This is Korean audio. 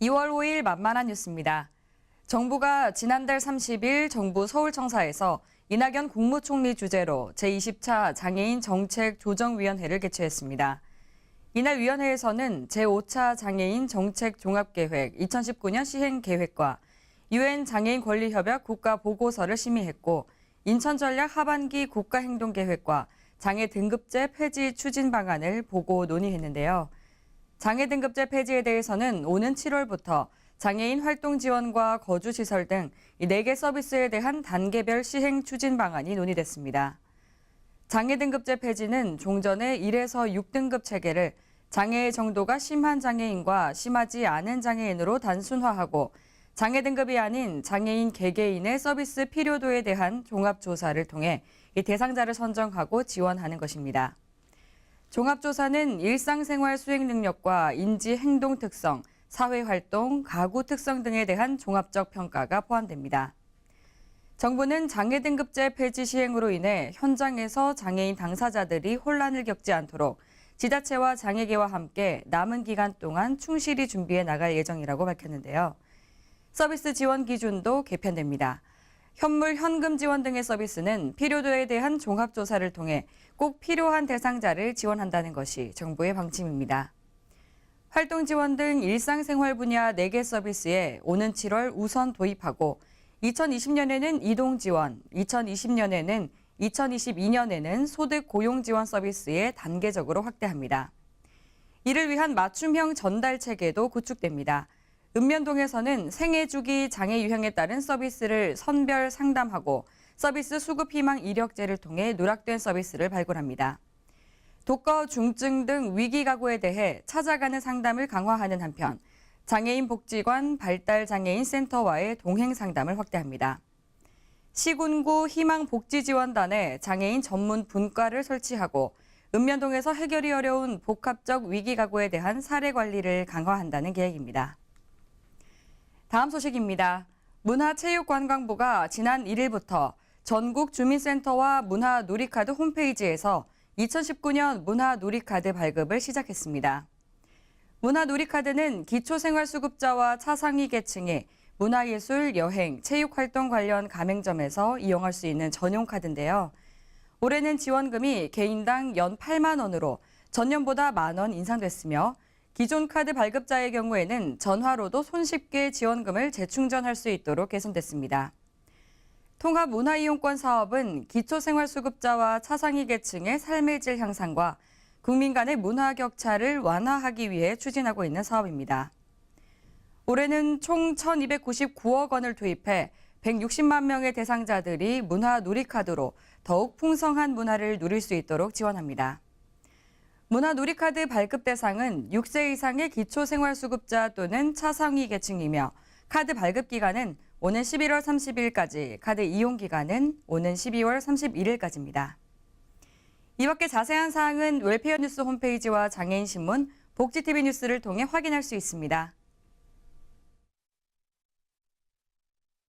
2월 5일 만만한 뉴스입니다. 정부가 지난달 30일 정부 서울청사에서 이낙연 국무총리 주재로 제20차 장애인 정책 조정위원회를 개최했습니다. 이날 위원회에서는 제5차 장애인 정책 종합계획 2019년 시행계획과 UN 장애인 권리협약 국가보고서를 심의했고 인천전략 하반기 국가행동계획과 장애 등급제 폐지 추진 방안을 보고 논의했는데요. 장애 등급제 폐지에 대해서는 오는 7월부터 장애인 활동 지원과 거주시설 등 4개 서비스에 대한 단계별 시행 추진 방안이 논의됐습니다. 장애 등급제 폐지는 종전의 1에서 6등급 체계를 장애의 정도가 심한 장애인과 심하지 않은 장애인으로 단순화하고 장애 등급이 아닌 장애인 개개인의 서비스 필요도에 대한 종합조사를 통해 대상자를 선정하고 지원하는 것입니다. 종합조사는 일상생활 수행 능력과 인지 행동 특성, 사회활동, 가구 특성 등에 대한 종합적 평가가 포함됩니다. 정부는 장애 등급제 폐지 시행으로 인해 현장에서 장애인 당사자들이 혼란을 겪지 않도록 지자체와 장애계와 함께 남은 기간 동안 충실히 준비해 나갈 예정이라고 밝혔는데요. 서비스 지원 기준도 개편됩니다. 현물, 현금 지원 등의 서비스는 필요도에 대한 종합조사를 통해 꼭 필요한 대상자를 지원한다는 것이 정부의 방침입니다. 활동 지원 등 일상생활 분야 4개 서비스에 오는 7월 우선 도입하고 2020년에는 이동 지원, 2022년에는 소득 고용 지원 서비스에 단계적으로 확대합니다. 이를 위한 맞춤형 전달 체계도 구축됩니다. 읍면동에서는 생애 주기 장애 유형에 따른 서비스를 선별 상담하고 서비스 수급 희망 이력제를 통해 누락된 서비스를 발굴합니다. 독거, 중증 등 위기 가구에 대해 찾아가는 상담을 강화하는 한편 장애인 복지관 발달장애인 센터와의 동행 상담을 확대합니다. 시군구 희망복지지원단에 장애인 전문 분과를 설치하고 읍면동에서 해결이 어려운 복합적 위기 가구에 대한 사례 관리를 강화한다는 계획입니다. 다음 소식입니다. 문화체육관광부가 지난 1일부터 전국 주민센터와 문화누리카드 홈페이지에서 2019년 문화누리카드 발급을 시작했습니다. 문화누리카드는 기초생활수급자와 차상위 계층이 문화예술, 여행, 체육활동 관련 가맹점에서 이용할 수 있는 전용 카드인데요. 올해는 지원금이 개인당 연 8만 원으로 전년보다 만 원 인상됐으며 기존 카드 발급자의 경우에는 전화로도 손쉽게 지원금을 재충전할 수 있도록 개선됐습니다. 통합문화이용권 사업은 기초생활수급자와 차상위 계층의 삶의 질 향상과 국민 간의 문화 격차를 완화하기 위해 추진하고 있는 사업입니다. 올해는 총 1,299억 원을 투입해 160만 명의 대상자들이 문화누리카드로 더욱 풍성한 문화를 누릴 수 있도록 지원합니다. 문화누리카드 발급 대상은 6세 이상의 기초생활수급자 또는 차상위 계층이며 카드 발급 기간은 오는 11월 30일까지, 카드 이용 기간은 오는 12월 31일까지입니다. 이 밖에 자세한 사항은 웰페어 뉴스 홈페이지와 장애인신문, 복지TV 뉴스를 통해 확인할 수 있습니다.